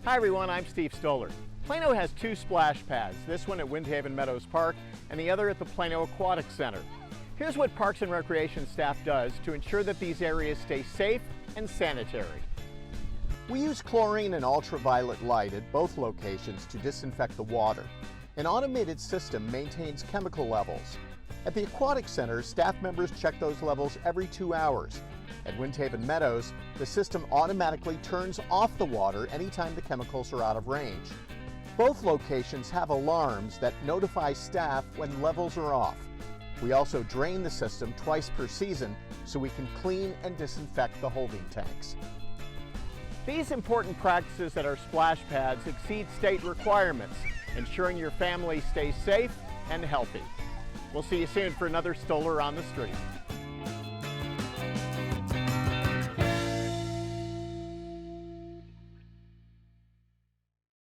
Hi everyone, I'm Steve Stoller. Plano has two splash pads, this one at Windhaven Meadows Park and the other at the Plano Aquatic Center. Here's what Parks and Recreation staff does to ensure that these areas stay safe and sanitary. We use chlorine and ultraviolet light at both locations to disinfect the water. An automated system maintains chemical levels. At the Aquatic Center, staff members check those levels every 2 hours. At Windhaven Meadows, the system automatically turns off the water anytime the chemicals are out of range. Both locations have alarms that notify staff when levels are off. We also drain the system twice per season so we can clean and disinfect the holding tanks. These important practices at our splash pads exceed state requirements, ensuring your family stays safe and healthy. We'll see you soon for another Stoller on the Street.